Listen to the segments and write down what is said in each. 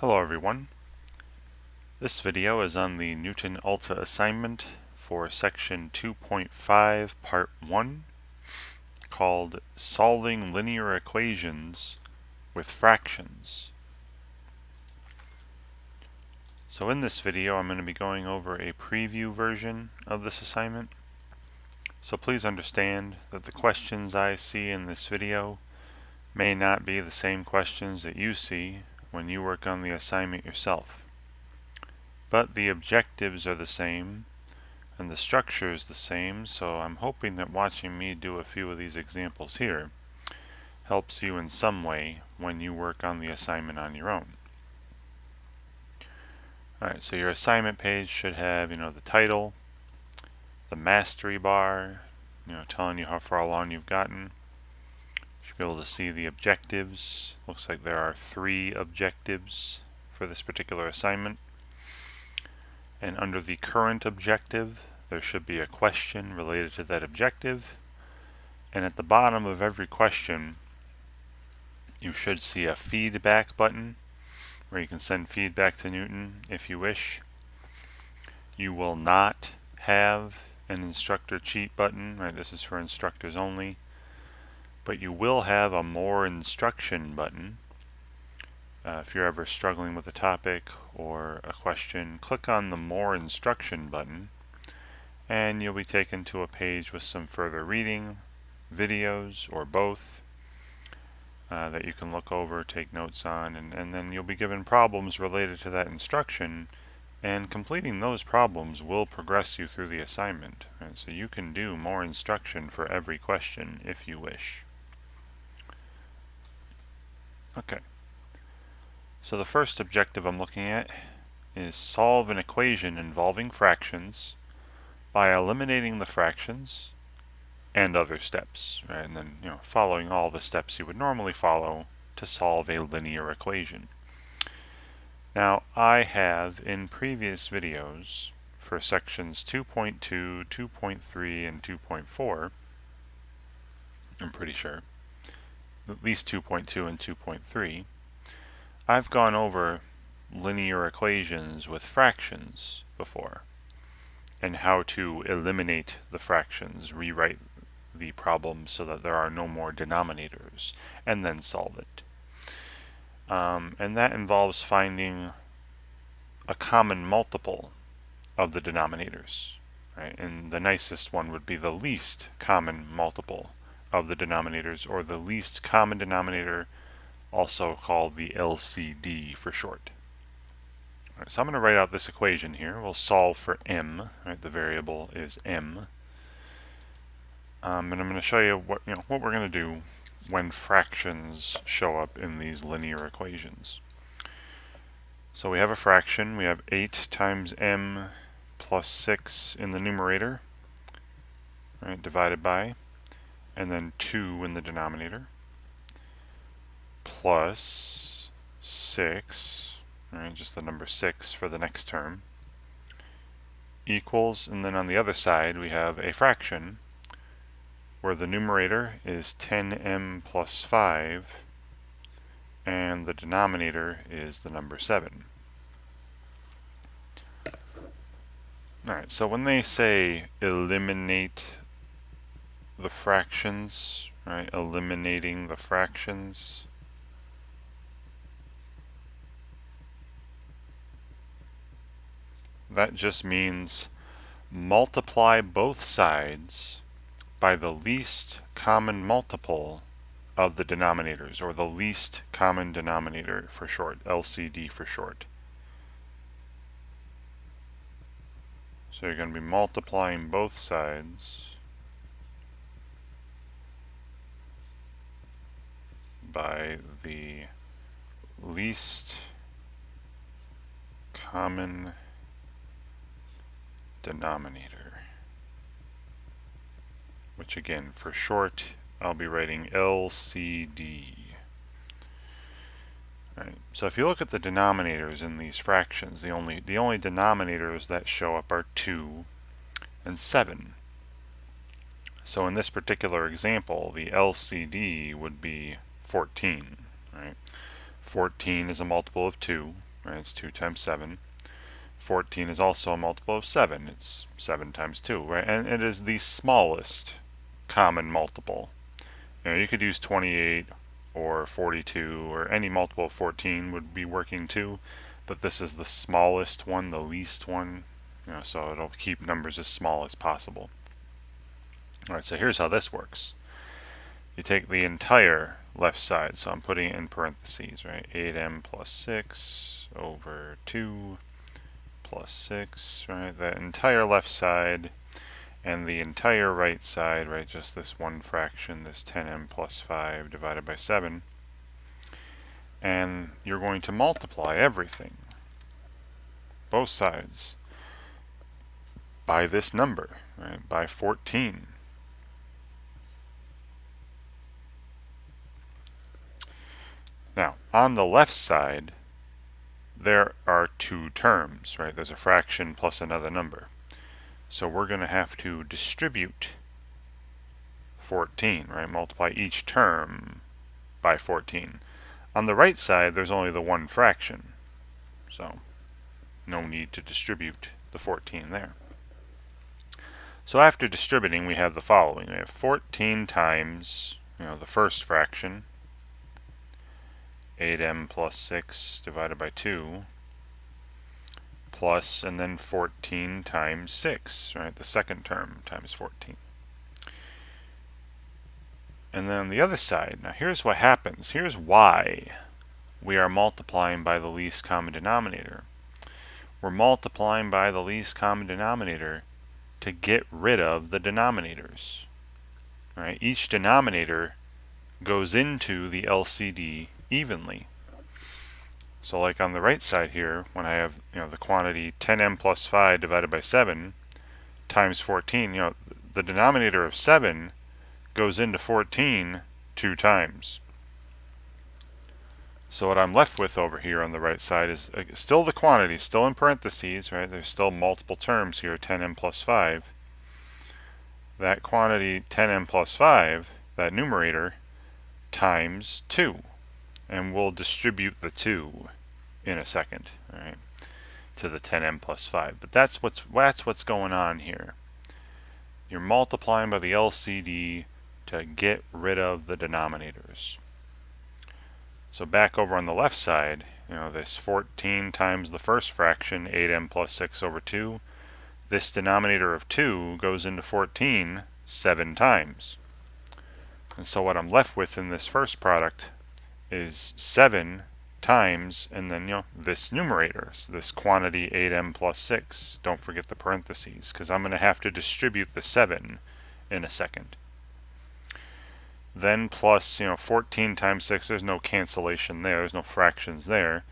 Hello everyone. This video is on the Knewton Alta assignment for section 2.5 part 1 called Solving Linear Equations with Fractions. So in this video I'm going to be going over a preview version of this assignment. So please understand that the questions I see in this video may not be the same questions that you see when you work on the assignment yourself. But the objectives are the same and the structure is the same, so I'm hoping that watching me do a few of these examples here helps you in some way when you work on the assignment on your own. Alright, so your assignment page should have, the title, the mastery bar, telling you how far along you've gotten. You should be able to see the objectives. Looks like there are 3 objectives for this particular assignment. And under the current objective, there should be a question related to that objective. And at the bottom of every question, you should see a feedback button where you can send feedback to Knewton if you wish. You will not have an instructor cheat button, right? This is for instructors only. But you will have a more instruction button. If you're ever struggling with a topic or a question, click on the more instruction button and you'll be taken to a page with some further reading, videos, or both that you can look over, take notes on, and then you'll be given problems related to that instruction, and completing those problems will progress you through the assignment. Right? So you can do more instruction for every question if you wish. Okay. So the first objective I'm looking at is solve an equation involving fractions by eliminating the fractions and other steps, right? And then, following all the steps you would normally follow to solve a linear equation. Now, I have in previous videos for sections 2.2, 2.3, and 2.4, I'm pretty sure, at least 2.2 and 2.3, I've gone over linear equations with fractions before, and how to eliminate the fractions, rewrite the problem so that there are no more denominators, and then solve it. And that involves finding a common multiple of the denominators, right? And the nicest one would be the least common multiple of the denominators, or the least common denominator, also called the LCD for short. Right, so I'm going to write out this equation here. We'll solve for m, right? The variable is m. And I'm going to show you what we're going to do when fractions show up in these linear equations. So we have a fraction. We have 8 times m plus 6 in the numerator, right, divided by, and then 2 in the denominator, plus 6, right, just the number 6 for the next term, equals, and then on the other side we have a fraction where the numerator is 10m plus 5 and the denominator is the number 7. Alright, so when they say eliminate the fractions, right, eliminating the fractions, that just means multiply both sides by the least common multiple of the denominators, or the least common denominator for short, LCD for short. So you're going to be multiplying both sides by the least common denominator, which again, for short, I'll be writing LCD. Right. So if you look at the denominators in these fractions, the only denominators that show up are 2 and 7. So in this particular example, the LCD would be 14. Right? 14 is a multiple of 2, right? It's 2 times 7. 14 is also a multiple of 7. It's 7 times 2, right? And it is the smallest common multiple. You know, you could use 28 or 42 or any multiple of 14 would be working too, but this is the smallest one, the least one, you know, so it'll keep numbers as small as possible. Alright, so here's how this works. You take the entire left side, so I'm putting it in parentheses, right? 8m plus 6 over 2 plus 6, right? That entire left side and the entire right side, right? Just this one fraction, this 10m plus 5 divided by 7. And you're going to multiply everything, both sides, by this number, right? By 14. Now, on the left side, there are two terms, right? There's a fraction plus another number. So we're going to have to distribute 14, right? Multiply each term by 14. On the right side, there's only the one fraction, so no need to distribute the 14 there. So after distributing, we have the following. We have 14 times, you know, the first fraction, 8m plus 6 divided by 2, plus, and then 14 times 6, right? The second term times 14. And then on the other side, now here's what happens. Here's why we are multiplying by the least common denominator. We're multiplying by the least common denominator to get rid of the denominators, right? Each denominator goes into the LCD evenly. So like on the right side here, when I have, you know, the quantity 10m plus 5 divided by 7 times 14, you know, the denominator of 7 goes into 14 2 times. So what I'm left with over here on the right side is still the quantity, still in parentheses, right? There's still multiple terms here, 10m plus 5. That quantity 10m plus 5, that numerator, times 2. And we'll distribute the 2 in a second, all right, to the 10m plus 5. But that's what's going on here. You're multiplying by the LCD to get rid of the denominators. So back over on the left side, you know, this 14 times the first fraction, 8m plus 6 over 2. This denominator of 2 goes into 14 7 times. And so what I'm left with in this first product is 7 times, and then, you know, this numerator, so this quantity 8m plus 6. Don't forget the parentheses, because I'm going to have to distribute the 7 in a second. Then plus, you know, 14 times 6, there's no cancellation there, there's no fractions there.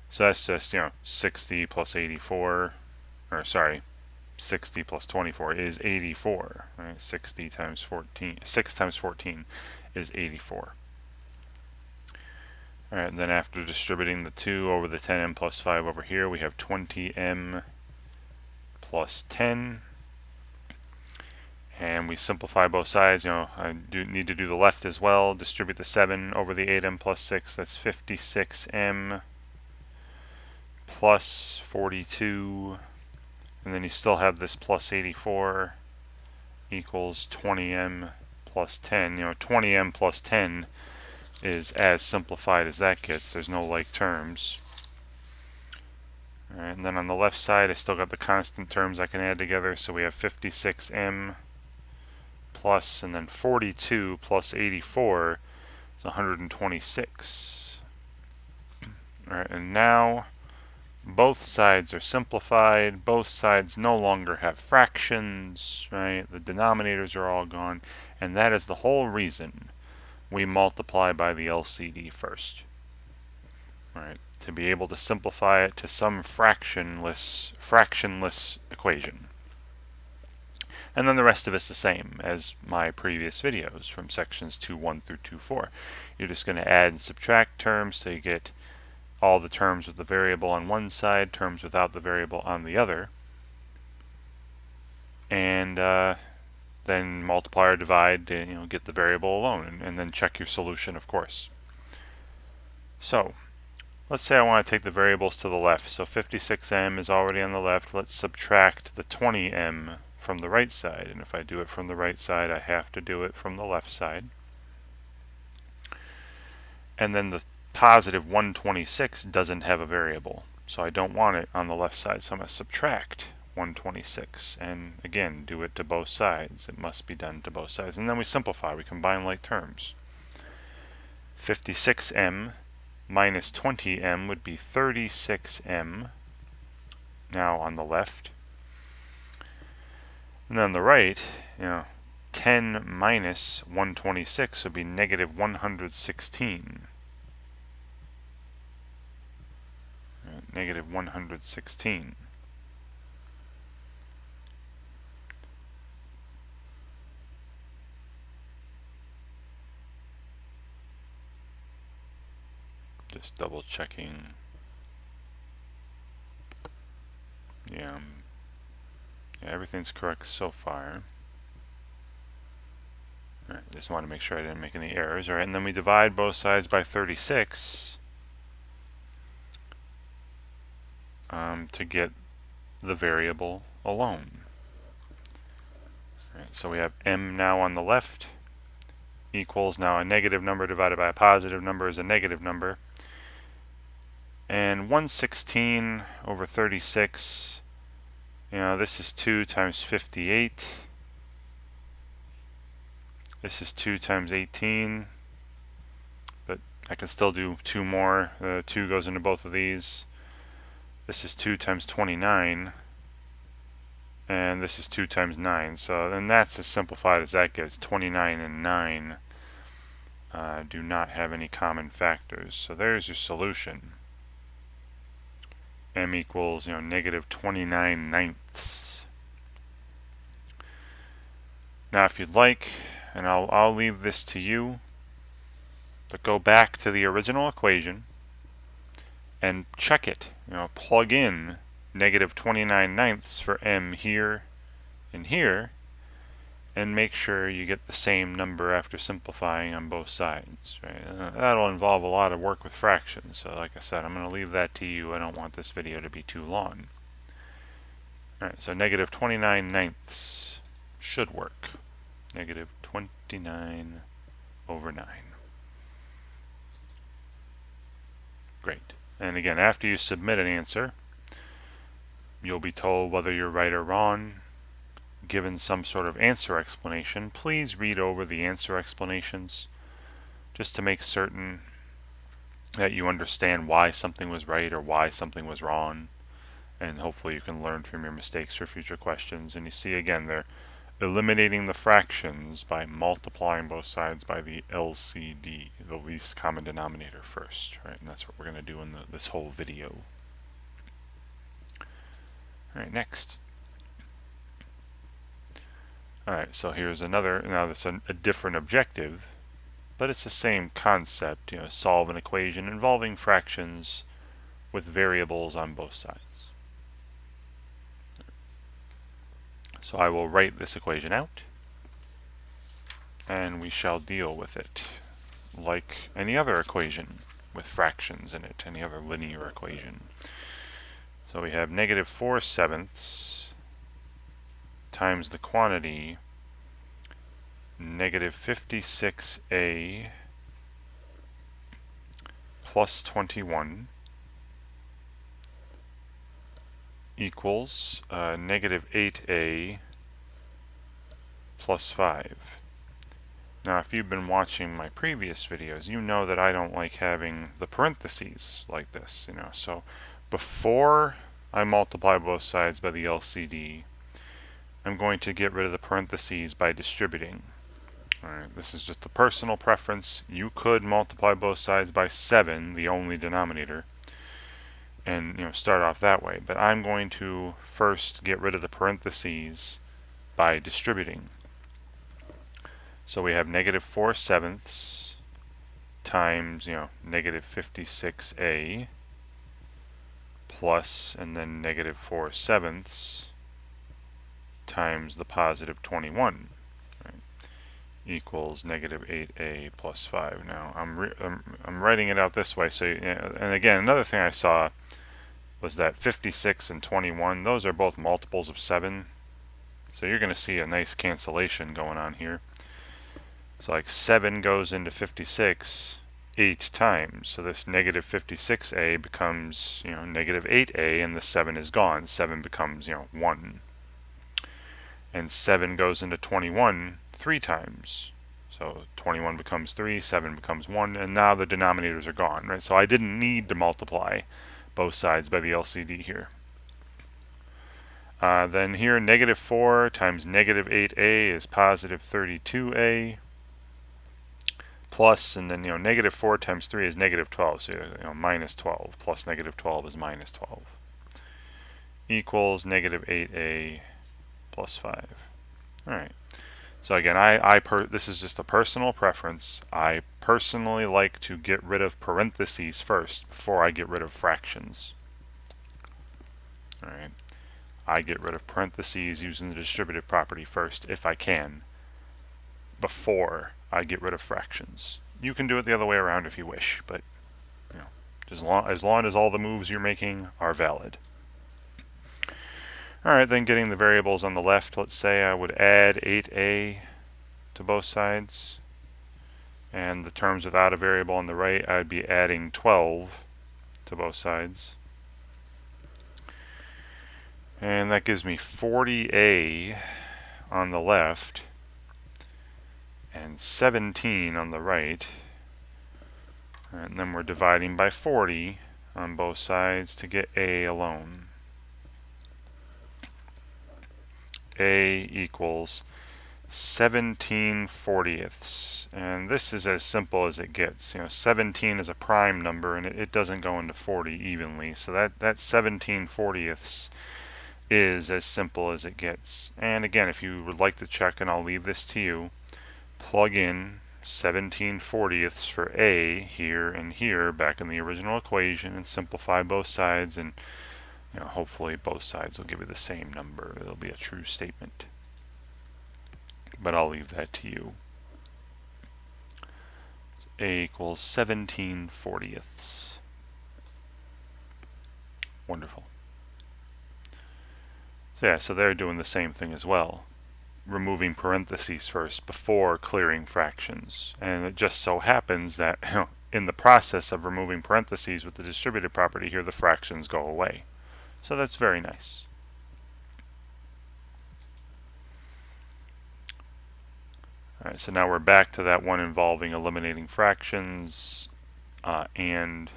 So that's just, you know, 60 plus 84, or sorry, 60 plus 24 is 84, right? 60 times 14, 6 times 14 is 84. Alright, and then after distributing the 2 over the 10m plus 5 over here, we have 20m plus 10. And we simplify both sides. You know, I do need to do the left as well. Distribute the 7 over the 8m plus 6. That's 56m plus 42. And then you still have this plus 84 equals 20m plus 10. You know, 20m plus 10 is as simplified as that gets. There's no like terms. Alright, and then on the left side I still got the constant terms I can add together, so we have 56m plus, and then 42 plus 84 is 126. Alright, and now both sides are simplified, both sides no longer have fractions, right? The denominators are all gone, and that is the whole reason we multiply by the LCD first, right? To be able to simplify it to some fractionless equation. And then the rest of it's the same as my previous videos from sections 2.1 through 2.4. You're just going to add and subtract terms so you get all the terms with the variable on one side, terms without the variable on the other, and then multiply or divide to, you know, get the variable alone, and then check your solution, of course. So Let's say I want to take the variables to the left. So 56m is already on the left. Let's subtract the 20m from the right side. And if I do it from the right side, I have to do it from the left side. And then the positive 126 doesn't have a variable, so I don't want it on the left side. So I'm going to subtract 126. And again, do it to both sides. It must be done to both sides. And then we simplify. We combine like terms. 56m minus 20m would be 36m, now on the left. And then on the right, 10 minus 126 would be negative 116. Negative 116. Just double checking. Yeah, everything's correct so far. Alright, just want to make sure I didn't make any errors. Alright, and then we divide both sides by 36 to get the variable alone. Alright, so we have m now on the left equals now a negative number divided by a positive number is a negative number. And 116 over 36, this is 2 times 58. This is 2 times 18. But I can still do 2 more. 2 goes into both of these. This is 2 times 29. And this is 2 times 9. So, and that's as simplified as that gets. 29 and 9 do not have any common factors. So there's your solution. M equals, negative 29 ninths. Now if you'd like, and I'll leave this to you, but go back to the original equation and check it. Plug in negative 29 ninths for m here and here, and make sure you get the same number after simplifying on both sides. Right? That'll involve a lot of work with fractions, so like I said, I'm going to leave that to you. I don't want this video to be too long. Alright, so negative 29 ninths should work. Negative 29 over 9. Great. And again, after you submit an answer, you'll be told whether you're right or wrong. Given some sort of answer explanation, please read over the answer explanations just to make certain that you understand why something was right or why something was wrong, and hopefully you can learn from your mistakes for future questions. And you see again, they're eliminating the fractions by multiplying both sides by the LCD, the least common denominator, first, right? And that's what we're going to do in this whole video. Alright, next. Alright, so here's another, now that's a different objective, but it's the same concept, solve an equation involving fractions with variables on both sides. So I will write this equation out, and we shall deal with it like any other equation with fractions in it, any other linear equation. So we have negative 4/7 times the quantity negative 56a plus 21 equals negative 8a plus 5. Now if you've been watching my previous videos, you know that I don't like having the parentheses like this, so before I multiply both sides by the LCD, I'm going to get rid of the parentheses by distributing. Alright, this is just a personal preference. You could multiply both sides by 7, the only denominator, and start off that way. But I'm going to first get rid of the parentheses by distributing. So we have negative 4/7 times negative 56a plus, and then negative 4/7 times the positive 21, right, equals negative 8a plus 5. Now I'm writing it out this way. So and again, another thing I saw was that 56 and 21, those are both multiples of 7. So you're going to see a nice cancellation going on here. So like 7 goes into 56 8 times. So this negative 56a becomes, negative 8a, and the 7 is gone. 7 becomes, 1. And 7 goes into 21 3 times. So 21 becomes 3, 7 becomes 1, and now the denominators are gone, right? So I didn't need to multiply both sides by the LCD here. Then here, negative 4 times negative 8a is positive 32a. Plus, and then, negative 4 times 3 is negative 12. So, minus 12 plus negative 12 is minus 12. Equals negative 8a plus 5. All right. So again, this is just a personal preference. I personally like to get rid of parentheses first before I get rid of fractions. All right. I get rid of parentheses using the distributive property first if I can, before I get rid of fractions. You can do it the other way around if you wish, but as long as all the moves you're making are valid. Alright, then getting the variables on the left, let's say I would add 8a to both sides, and the terms without a variable on the right, I'd be adding 12 to both sides. And that gives me 40a on the left and 17 on the right. And then we're dividing by 40 on both sides to get a alone. A equals 17/40ths. And this is as simple as it gets. 17 is a prime number, and it doesn't go into 40 evenly. So that 17/40ths is as simple as it gets. And again, if you would like to check, and I'll leave this to you, plug in 17/40ths for a here and here back in the original equation and simplify both sides, and hopefully both sides will give you the same number. It'll be a true statement. But I'll leave that to you. A equals 17/40ths. Wonderful. So yeah, so they're doing the same thing as well, removing parentheses first before clearing fractions. And it just so happens that in the process of removing parentheses with the distributive property here, the fractions go away. So that's very nice. Alright, so now we're back to that one involving eliminating fractions and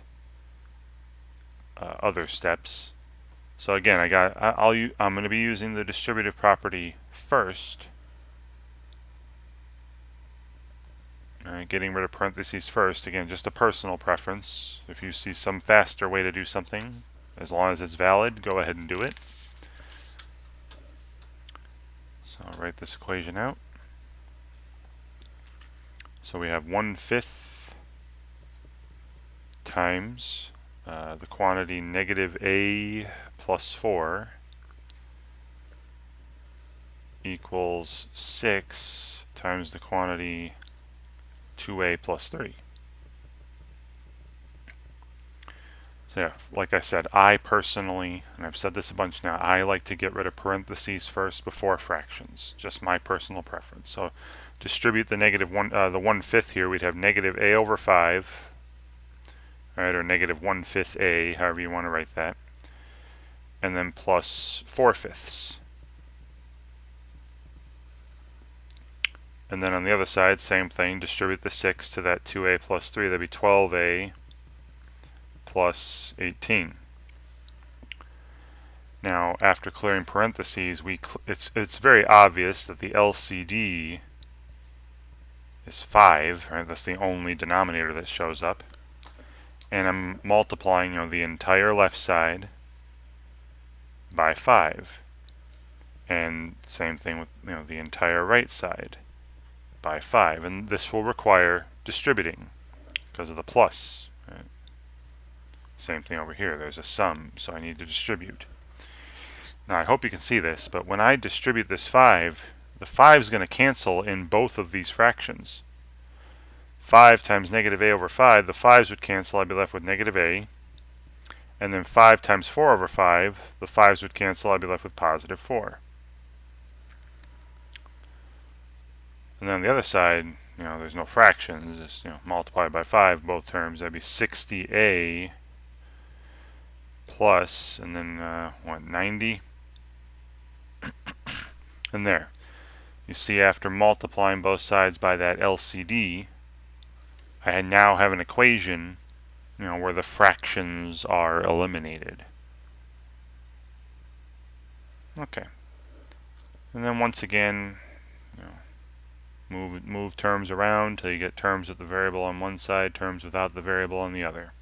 other steps. So again, I'm going to be using the distributive property first. Alright, getting rid of parentheses first. Again, just a personal preference. If you see some faster way to do something, as long as it's valid, go ahead and do it. So I'll write this equation out. So we have 1/5 times the quantity negative a plus 4 equals 6 times the quantity 2a plus 3. So yeah, like I said, I personally, and I've said this a bunch now, I like to get rid of parentheses first before fractions. Just my personal preference. So distribute the negative one, the 1/5 here. We'd have negative a over 5, right, or negative 1/5 a, however you want to write that, and then plus 4/5. And then on the other side, same thing. Distribute the 6 to that 2a plus 3. That'd be 12a plus 18. Now, after clearing parentheses, it's very obvious that the LCD is 5, right? That's the only denominator that shows up. And I'm multiplying, the entire left side by 5. And same thing with, the entire right side by 5. And this will require distributing because of the plus. Right? Same thing over here. There's a sum, so I need to distribute. Now, I hope you can see this, but when I distribute this 5, the 5 is going to cancel in both of these fractions. 5 times negative a over 5, the 5's would cancel, I'd be left with negative a. And then 5 times 4 over 5, the 5's would cancel, I'd be left with positive 4. And then on the other side, there's no fractions, just, multiply by 5, both terms, that'd be 60a plus, and then, 90? And there. You see, after multiplying both sides by that LCD, I now have an equation, where the fractions are eliminated. Okay. And then once again, move terms around till you get terms with the variable on one side, terms without the variable on the other.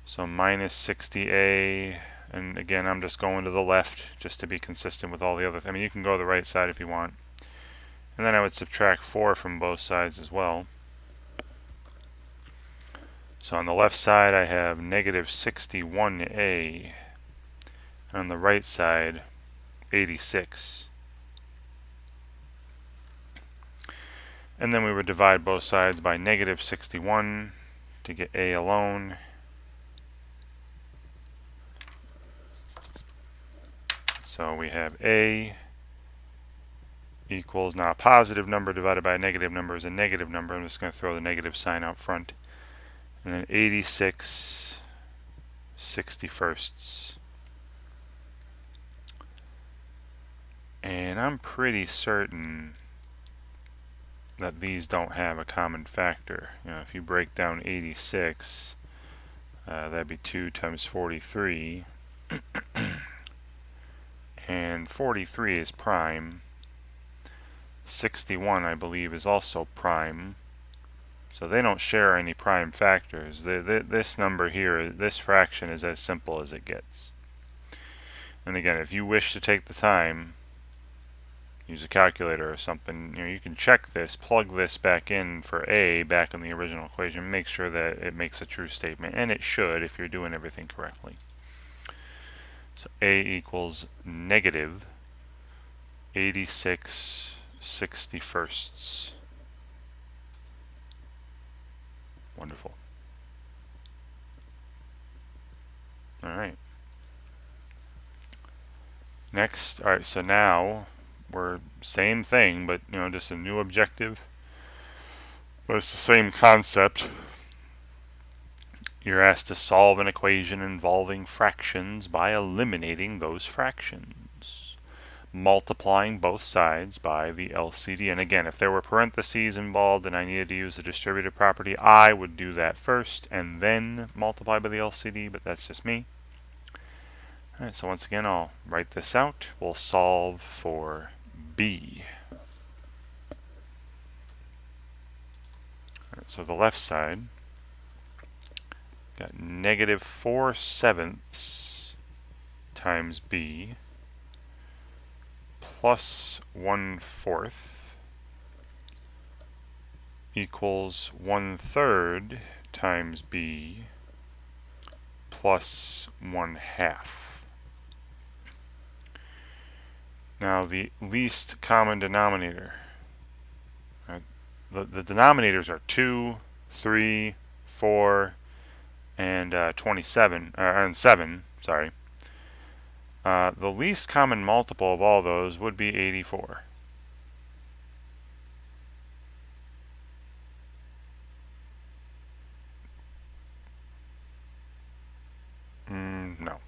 So minus 60a, and again I'm just going to the left just to be consistent with all the other. I mean, you can go to the right side if you want. And then I would subtract 4 from both sides as well. So on the left side I have negative 61a. On the right side, 86. And then we would divide both sides by negative 61 to get a alone. So we have a equals, now a positive number divided by a negative number is a negative number. I'm just going to throw the negative sign out front. And then 86 61sts. And I'm pretty certain that these don't have a common factor. If you break down 86, that'd be 2 times 43. And 43 is prime. 61, I believe, is also prime. So they don't share any prime factors. This number here, this fraction, is as simple as it gets. And again, if you wish to take the time, use a calculator or something, you can check this, plug this back in for a back in the original equation, make sure that it makes a true statement, and it should if you're doing everything correctly. So a equals negative 86 61sts. Wonderful. Alright. Next, alright, so now we're same thing, but just a new objective. But it's the same concept. You're asked to solve an equation involving fractions by eliminating those fractions, multiplying both sides by the LCD. And again, if there were parentheses involved and I needed to use the distributive property, I would do that first and then multiply by the LCD, but that's just me. Alright, so once again, I'll write this out. We'll solve for B. Alright, so the left side, got negative 4/7 times B plus 1/4 equals 1/3 times B plus 1/2. Now the least common denominator. The denominators are 2, 3, 4, and 27, and 7, sorry. The least common multiple of all those would be 84. No.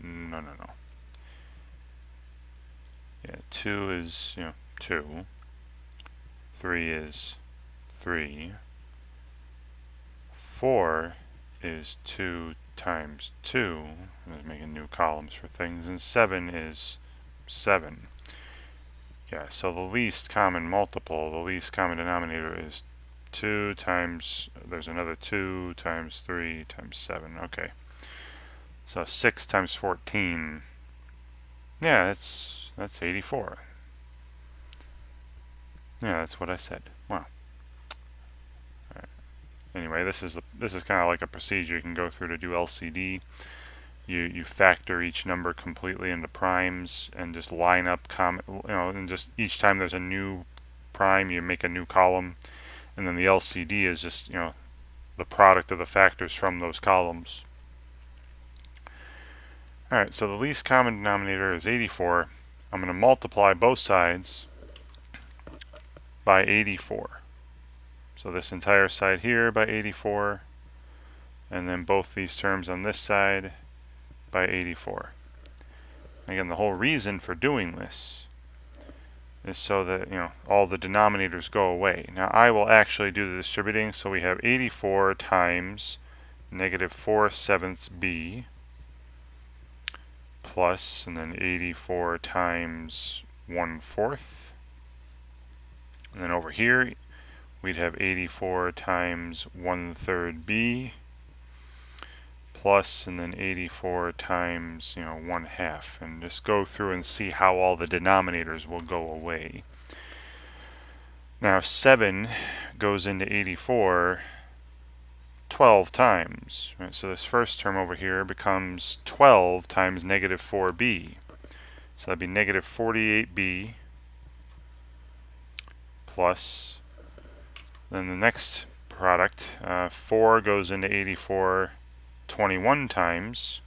No. Yeah, 2 is, 2. 3 is 3. 4 is 2 times 2. I'm just making new columns for things. And 7 is 7. Yeah, so the least common multiple, the least common denominator is 2 times, there's another 2 times 3 times 7. Okay. So 6 times 14. Yeah, that's 84. Yeah, that's what I said. Wow. Anyway, this is kind of like a procedure you can go through to do LCD. you factor each number completely into primes and just line up and just each time there's a new prime, you make a new column, and then the LCD is just the product of the factors from those columns. Alright, so the least common denominator is 84. I'm going to multiply both sides by 84. So this entire side here by 84, and then both these terms on this side by 84. Again, the whole reason for doing this is so that all the denominators go away. Now I will actually do the distributing, so we have 84 times negative 4/7 b plus, and then 84 times 1/4. And then over here we'd have 84 times 1/3 b plus, and then 84 times 1/2, and just go through and see how all the denominators will go away. Now 7 goes into 84 12 times, right? So this first term over here becomes 12 times negative 4b. So that'd be negative 48b plus, then the next product, 4 goes into 84 21 times.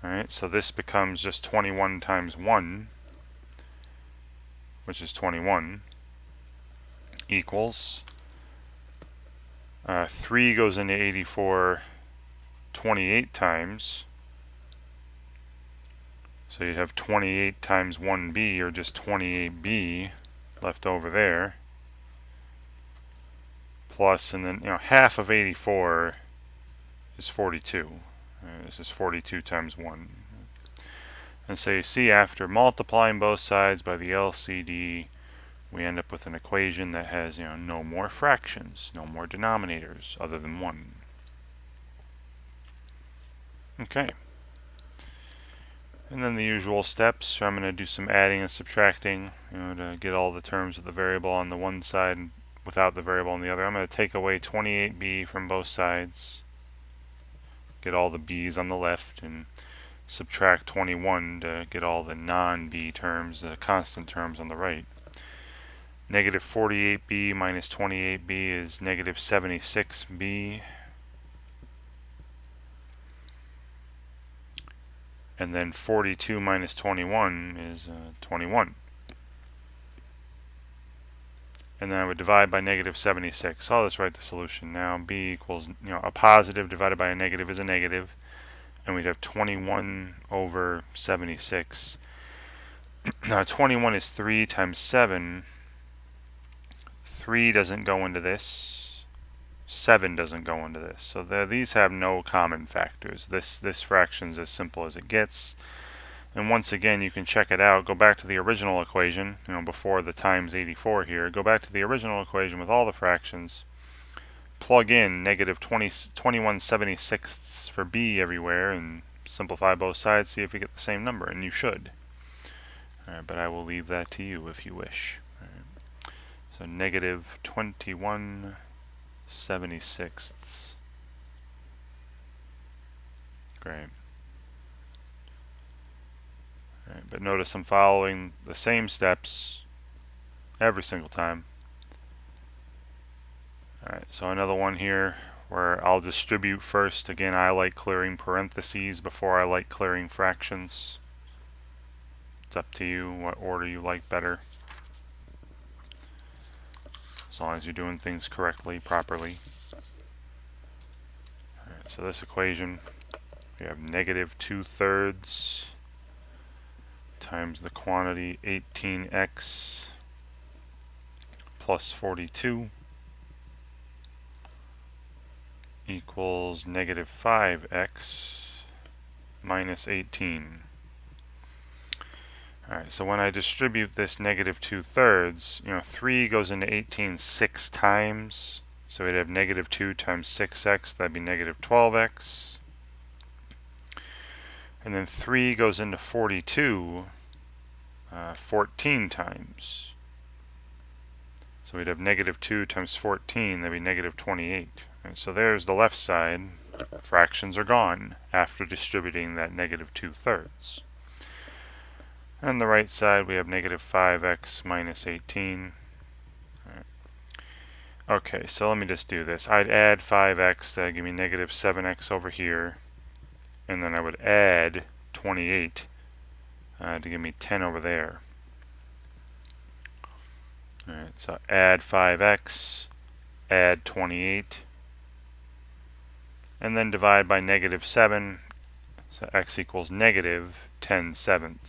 Alright, so this becomes just 21 times 1, which is 21, equals 3 goes into 84 28 times. So you have 28 times 1b, or just 28b left over there, plus, and then half of 84 is 42. This is 42 times 1. And so you see, after multiplying both sides by the LCD, we end up with an equation that has no more fractions, no more denominators other than 1. Okay. And then the usual steps. So I'm going to do some adding and subtracting, to get all the terms of the variable on the one side and without the variable on the other. I'm going to take away 28b from both sides, get all the b's on the left, and subtract 21 to get all the non-b terms, the constant terms on the right. Negative 48b minus 28b is negative 76b. And then 42 minus 21 is 21. And then I would divide by negative 76. So I'll just write the solution now. B equals, a positive divided by a negative is a negative. And we'd have 21 over 76. Now 21 is 3 times 7. 3 doesn't go into this. 7 doesn't go into this. So these have no common factors. This fraction's as simple as it gets. And once again, you can check it out. Go back to the original equation, before the times 84 here. Go back to the original equation with all the fractions. Plug in negative 21/76 for b everywhere, and simplify both sides. See if you get the same number, and you should. Alright, but I will leave that to you if you wish. Alright. So negative 21/76. Great. Right, but notice I'm following the same steps every single time. Alright, so another one here where I'll distribute first. Again, I like clearing parentheses before I like clearing fractions. It's up to you what order you like better, as long as you're doing things correctly, properly. Alright, so this equation, we have negative 2/3 times the quantity 18x plus 42 equals negative 5x minus 18. Alright, so when I distribute this negative 2/3, 3 goes into 18 6 times, so we'd have negative 2 times 6x, that'd be negative 12x. And then 3 goes into 42 14 times. So we'd have negative 2 times 14, that'd be negative 28. Right, so there's the left side. Fractions are gone after distributing that negative 2/3. On the right side, we have negative 5x minus 18. Okay, so let me just do this. I'd add 5x, that would give me negative 7x over here. And then I would add 28 to give me 10 over there. Alright, so add 5x, add 28, and then divide by negative 7, so x equals negative 10/7.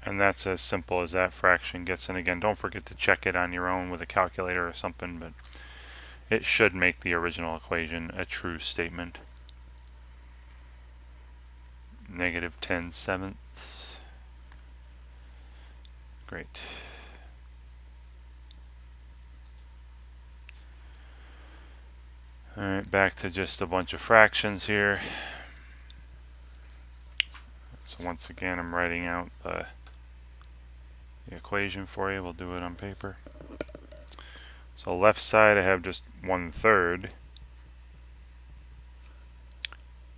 And that's as simple as that fraction gets. And again, don't forget to check it on your own with a calculator or something, but it should make the original equation a true statement. Negative 10/7. Great. Alright, back to just a bunch of fractions here. So once again, I'm writing out the equation for you. We'll do it on paper. So left side, I have just 1/3.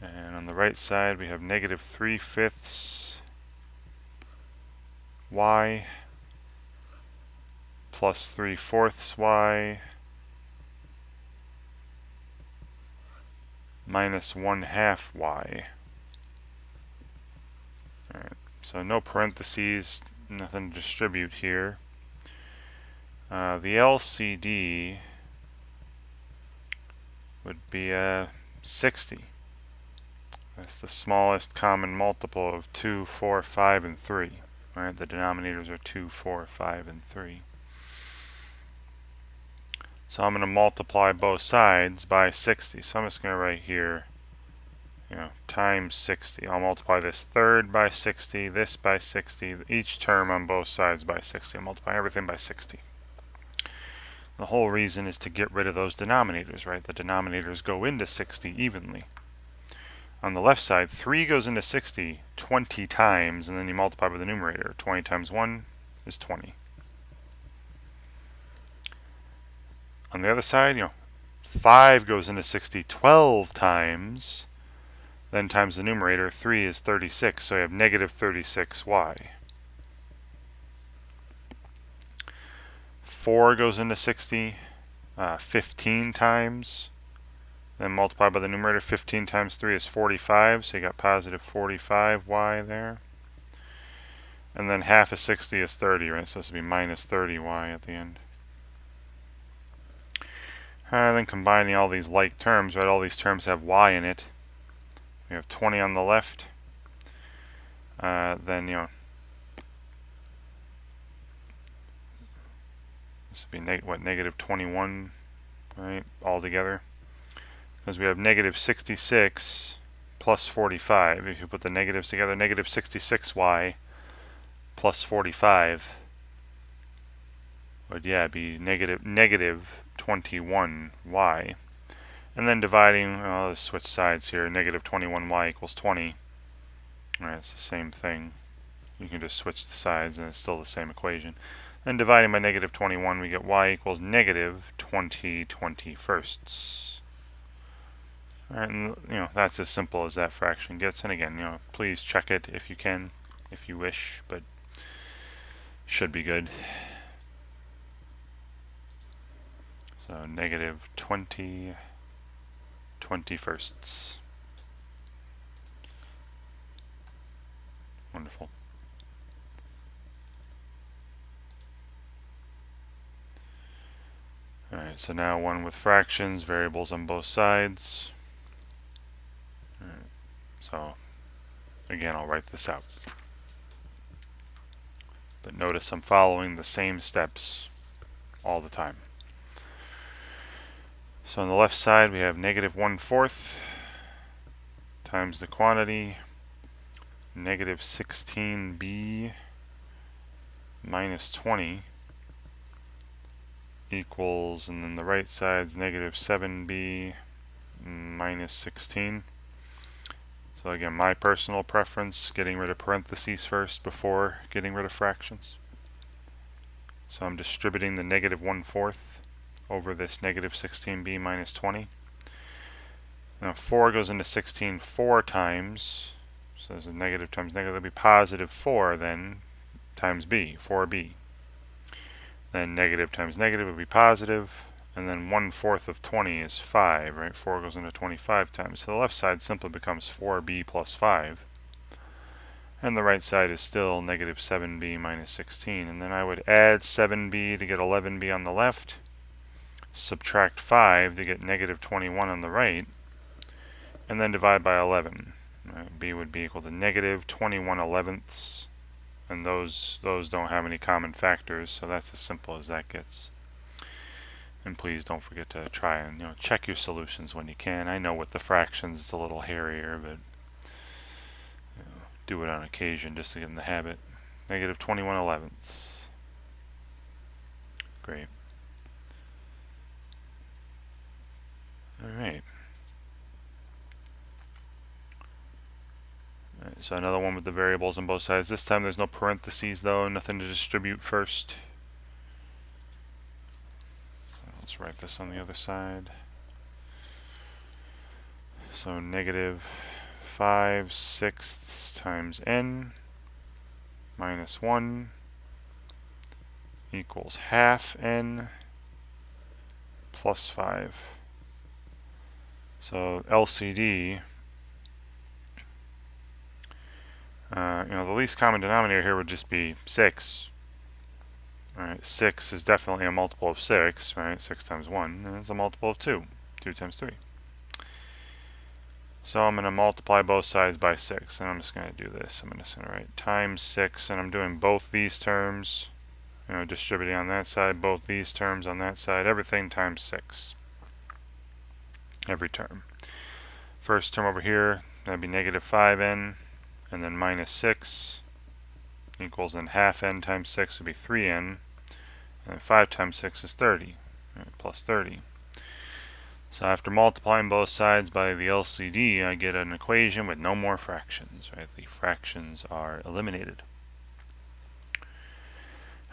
And on the right side, we have negative 3/5 y plus 3/4 y minus 1/2 y. Alright, so no parentheses, nothing to distribute here. The LCD would be 60. That's the smallest common multiple of 2, 4, 5, and 3. Alright, the denominators are 2, 4, 5, and 3. So I'm going to multiply both sides by 60. So I'm just going to write here, times 60. I'll multiply this third by 60, this by 60, each term on both sides by 60. I'll multiply everything by 60. The whole reason is to get rid of those denominators, right? The denominators go into 60 evenly. On the left side, 3 goes into 60 20 times, and then you multiply by the numerator. 20 times 1 is 20. On the other side, 5 goes into 60 12 times, then times the numerator. 3 is 36, so you have negative 36y. 4 goes into 60 15 times, then multiply by the numerator. 15 times 3 is 45, so you got positive 45y there. And then half of 60 is 30, right? So this would be minus 30y at the end. Then combining all these like terms, right? All these terms have y in it. We have 20 on the left. Then, this would be negative 21, right? All together. Because we have negative 66 plus 45. If you put the negatives together, negative 66y plus 45 would, be negative 21y. And then dividing, let's switch sides here. Negative 21y equals 20. Alright, it's the same thing. You can just switch the sides and it's still the same equation. Then dividing by negative 21, we get y equals negative 20/21. Alright, and that's as simple as that fraction gets. And again, please check it if you can, if you wish, but should be good. So negative 20/21. Wonderful. Alright, so now one with fractions, variables on both sides. Alright, so again, I'll write this out. But notice I'm following the same steps all the time. So on the left side, we have negative 1/4 times the quantity, negative 16b minus 20 equals, and then the right side's negative 7b minus 16. So again, my personal preference, getting rid of parentheses first before getting rid of fractions. So I'm distributing the negative 1/4 over this negative 16b minus 20. Now 4 goes into 16 4 times. So this is negative times negative. That'll be positive 4 then times b, 4b. Then negative times negative would be positive. And then 1/4 of 20 is 5, right? 4 goes into 25 times. So the left side simply becomes 4b plus 5. And the right side is still negative 7b minus 16. And then I would add 7b to get 11b on the left. Subtract 5 to get negative 21 on the right. And then divide by 11. B would be equal to negative 21/11ths. And those don't have any common factors, so that's as simple as that gets. And please don't forget to try and check your solutions when you can. I know with the fractions it's a little hairier, but do it on occasion just to get in the habit. Negative 21/11ths. Great. Alright. So another one with the variables on both sides. This time there's no parentheses though, nothing to distribute first. Let's write this on the other side. So negative 5/6 times n minus 1 equals half n plus 5. So LCD, the least common denominator here would just be 6. Right, 6 is definitely a multiple of 6, right? 6 times 1, and it's a multiple of 2. 2 times 3. So I'm going to multiply both sides by 6, and I'm just going to do this. I'm just going to write times 6, and I'm doing both these terms, distributing on that side, both these terms on that side, everything times 6. Every term. First term over here, that'd be negative 5n, and then minus 6 equals then half n times 6 would be 3n, and 5 times 6 is 30, right, plus 30. So after multiplying both sides by the LCD, I get an equation with no more fractions, right? The fractions are eliminated.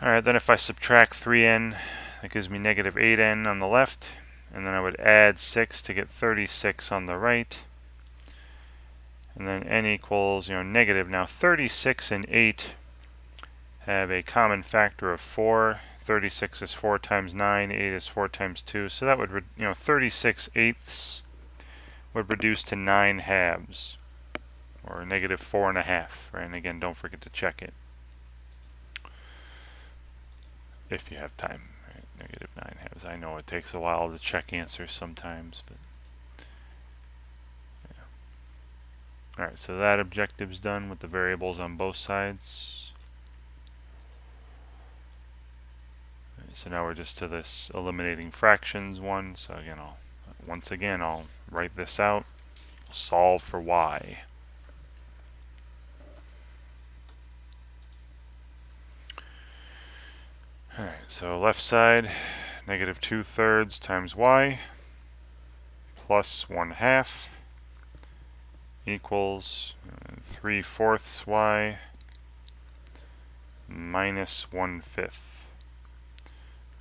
Alright, then if I subtract 3n, that gives me negative 8n on the left, and then I would add 6 to get 36 on the right. And then n equals, negative. Now 36 and 8 have a common factor of 4. 36 is 4 times 9, 8 is 4 times 2. So that would, 36/8 would reduce to 9 halves, or negative 4.5, right? And again, don't forget to check it if you have time, right? Negative 9 halves. I know it takes a while to check answers sometimes, but yeah. Alright, so that objective's done with the variables on both sides. So now we're just to this eliminating fractions one. So again, once again I'll write this out. Solve for y. Alright, so left side, negative 2/3 times y plus 1/2 equals 3/4 y minus 1/5.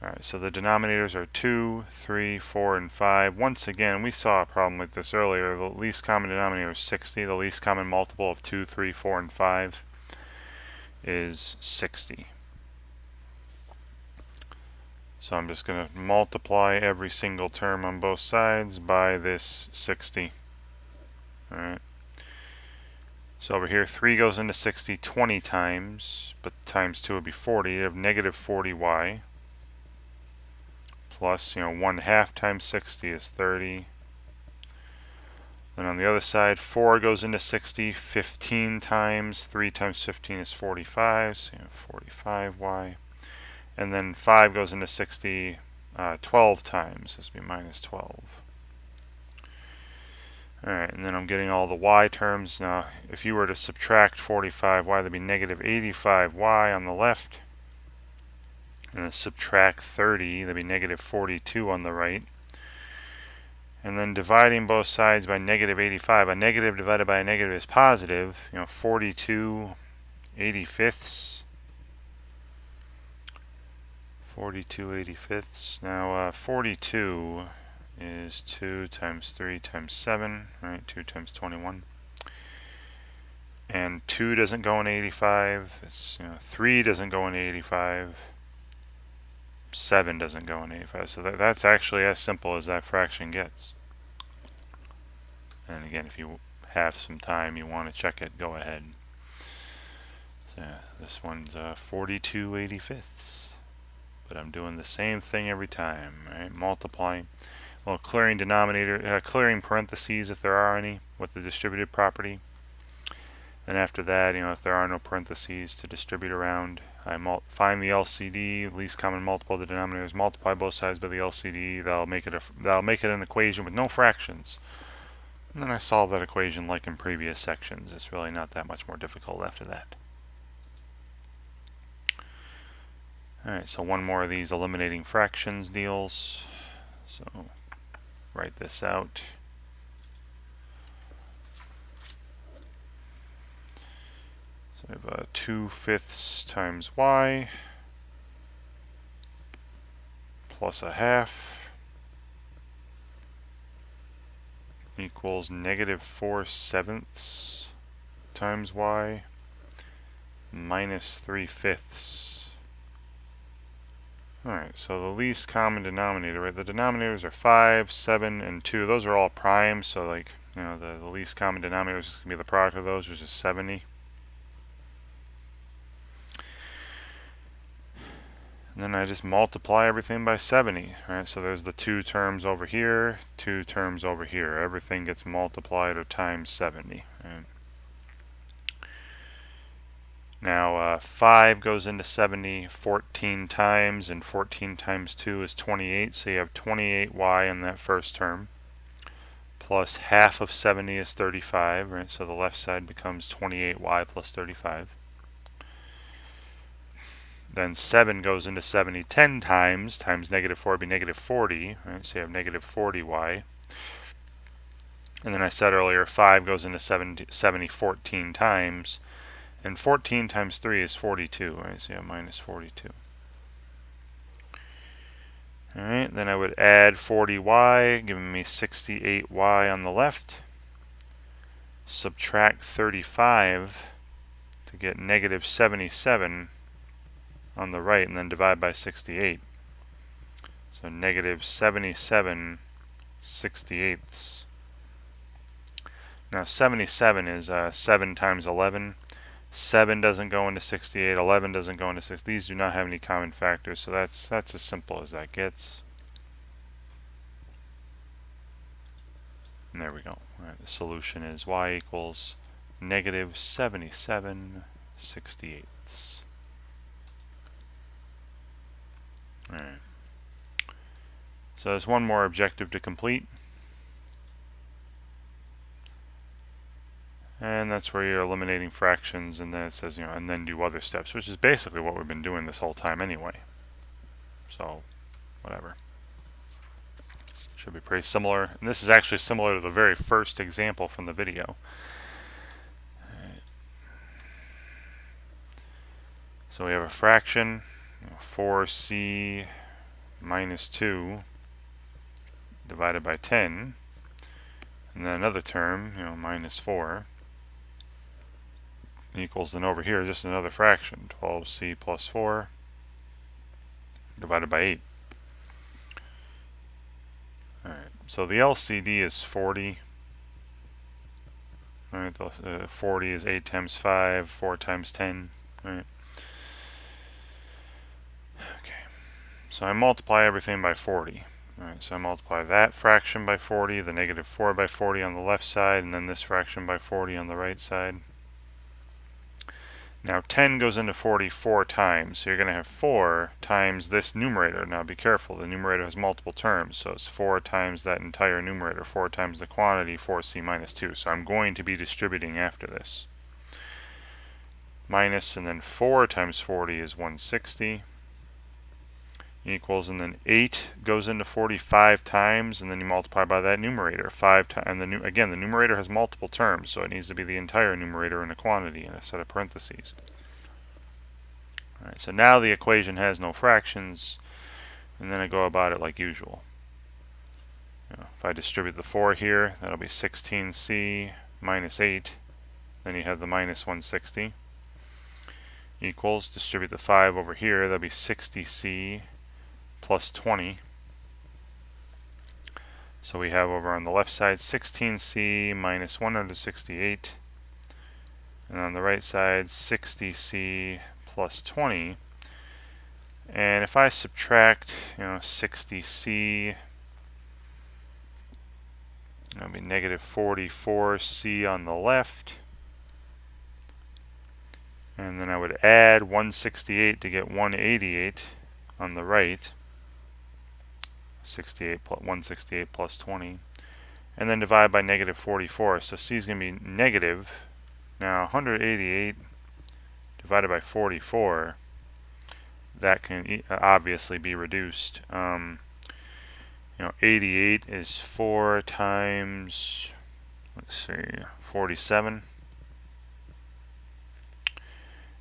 Alright, so the denominators are 2, 3, 4, and 5. Once again, we saw a problem with this earlier. The least common denominator is 60. The least common multiple of 2, 3, 4, and 5 is 60. So I'm just going to multiply every single term on both sides by this 60. Alright. So over here, 3 goes into 60 20 times, but times 2 would be 40. You have negative 40y. Plus, 1/2 times 60 is 30. Then on the other side, 4 goes into 60 15 times. 3 times 15 is 45, so 45y. And then 5 goes into 60 12 times. This would be minus 12. Alright, and then I'm getting all the y terms. Now, if you were to subtract 45y, that'd be negative 85y on the left. And then subtract 30, that'd be negative 42 on the right. And then dividing both sides by negative 85. A negative divided by a negative is positive. 42/85. 42/85. Now 42 is is 2 times 3 times 7, right? 2 times 21. And 2 doesn't go in 85. It's, 3 doesn't go in 85. 7 doesn't go in 85. So that's actually as simple as that fraction gets. And again, if you have some time, you want to check it, go ahead. So this one's 42/85. But I'm doing the same thing every time, right? Multiplying. Well, clearing denominator, clearing parentheses if there are any with the distributive property. And after that, if there are no parentheses to distribute around, I find the LCD, least common multiple of the denominators, multiply both sides by the LCD. That'll make it an equation with no fractions. And then I solve that equation like in previous sections. It's really not that much more difficult after that. Alright, so one more of these eliminating fractions deals. So write this out. So I have 2/5 times y plus a half equals -4/7 times y minus 3/5. Alright, so the least common denominator, right? The denominators are 5, 7, and 2. Those are all primes, so like, the least common denominator is going to be the product of those, which is 70. And then I just multiply everything by 70, right? So there's the 2 terms over here, 2 terms over here. Everything gets multiplied or times 70, right? Now 5 goes into 70 14 times, and 14 times 2 is 28, so you have 28y in that first term. Plus half of 70 is 35, right? So the left side becomes 28y plus 35. Then 7 goes into 70 10 times, times -4 would be -40, right? So you have -40y. And then I said earlier, 5 goes into 70 14 times, and 14 times 3 is 42, right? So you have minus 42. Alright, then I would add 40y, giving me 68y on the left. Subtract 35 to get -77 on the right, and then divide by 68. So -77/68. Now 77 is 7 times 11. 7 doesn't go into 68, 11 doesn't go into 6. These do not have any common factors, so that's as simple as that gets. And there we go. All right, the solution is y equals -77/68. Alright. So there's one more objective to complete. And that's where you're eliminating fractions, and then it says, and then do other steps, which is basically what we've been doing this whole time anyway. So, whatever. Should be pretty similar. And this is actually similar to the very first example from the video. Right. So we have a fraction, 4c minus 2 divided by 10. And then another term, minus 4. Equals, then over here, just another fraction, 12c plus 4 divided by 8. Alright, so the LCD is 40. Alright, 40 is 8 times 5, 4 times 10. Alright. Okay, so I multiply everything by 40. Alright, so I multiply that fraction by 40, the -4 by 40 on the left side, and then this fraction by 40 on the right side. Now 10 goes into 40 4 times, so you're going to have 4 times this numerator. Now be careful, the numerator has multiple terms, so it's 4 times that entire numerator, 4 times the quantity, 4c minus 2. So I'm going to be distributing after this. Minus, and then 4 times 40 is 160. Equals, and then 8 goes into 45 times, and then you multiply by that numerator 5 times, and again the numerator has multiple terms, so it needs to be the entire numerator in a quantity in a set of parentheses. Alright, so now the equation has no fractions, and then I go about it like usual. If if I distribute the 4 here, that'll be 16c minus 8. Then you have the minus 160 equals, distribute the 5 over here, that'll be 60c plus 20. So we have over on the left side 16c minus 168, and on the right side 60c plus 20. And if I subtract, 60c, that'll be negative 44c on the left, and then I would add 168 to get 188 on the right. 168 plus 20, and then divide by negative 44. So c is going to be negative. Now 188 divided by 44, that can obviously be reduced. 88 is 4 times, let's see, 47,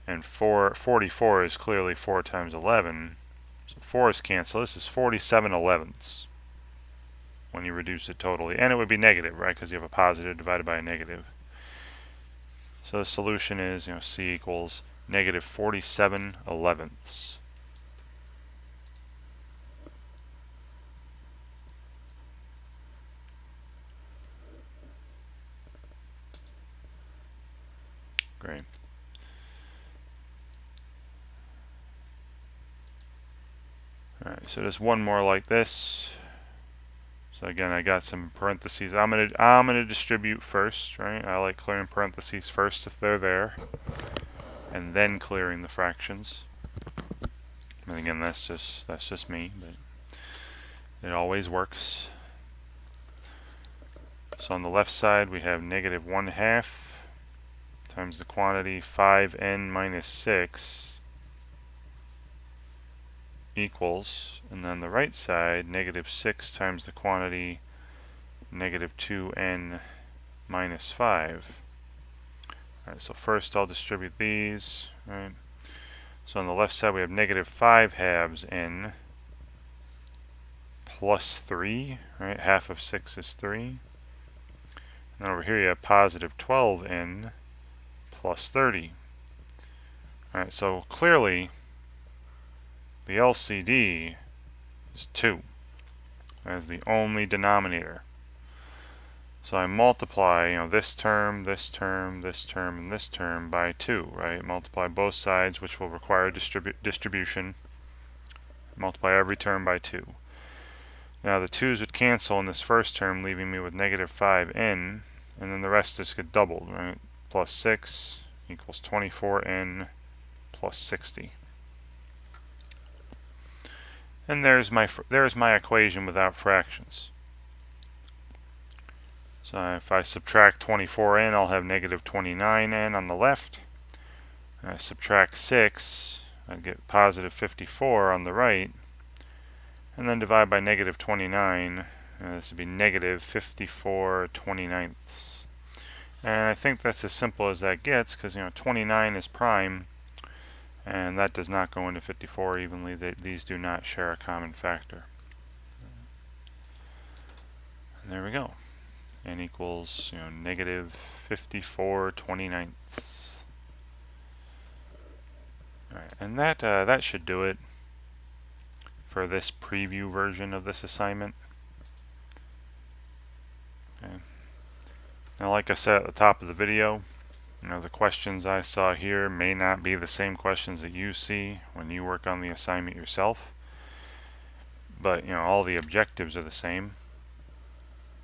and 44 is clearly 4 times 11. So 4 is canceled. This is 47/11ths when you reduce it totally. And it would be negative, right? Because you have a positive divided by a negative. So the solution is, c equals negative 47/11ths. Great. Alright, so there's one more like this. So again, I got some parentheses. I'm gonna distribute first, right? I like clearing parentheses first if they're there, and then clearing the fractions. And again, that's just me, but it always works. So on the left side, we have negative 1/2 times the quantity 5n minus 6 equals, and then the right side, negative 6 times the quantity negative 2n minus 5. Alright, so first I'll distribute these, right? So on the left side we have negative 5/2 n plus 3, right? Half of 6 is 3. And over here you have positive 12n plus 30. Alright, so clearly the LCD is 2 as the only denominator. So I multiply, this term, this term, this term, and this term by 2, right? Multiply both sides, which will require distribution. Multiply every term by 2. Now the 2's would cancel in this first term, leaving me with negative 5n, and then the rest just get doubled, right? Plus 6 equals 24n plus 60. And there's my equation without fractions. So if I subtract 24n, I'll have negative 29n on the left. And I subtract 6, I get positive 54 on the right. And then divide by negative 29, this would be negative 54/29ths. And I think that's as simple as that gets, because 29 is prime, and that does not go into 54 evenly. These do not share a common factor. And there we go. N equals negative 54/29ths. Alright, and that should do it for this preview version of this assignment. Okay. Now, like I said at the top of the video, the questions I saw here may not be the same questions that you see when you work on the assignment yourself. But, all the objectives are the same.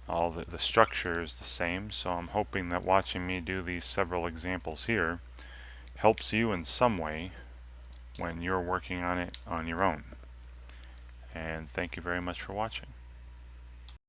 All the structure is the same. So I'm hoping that watching me do these several examples here helps you in some way when you're working on it on your own. And thank you very much for watching.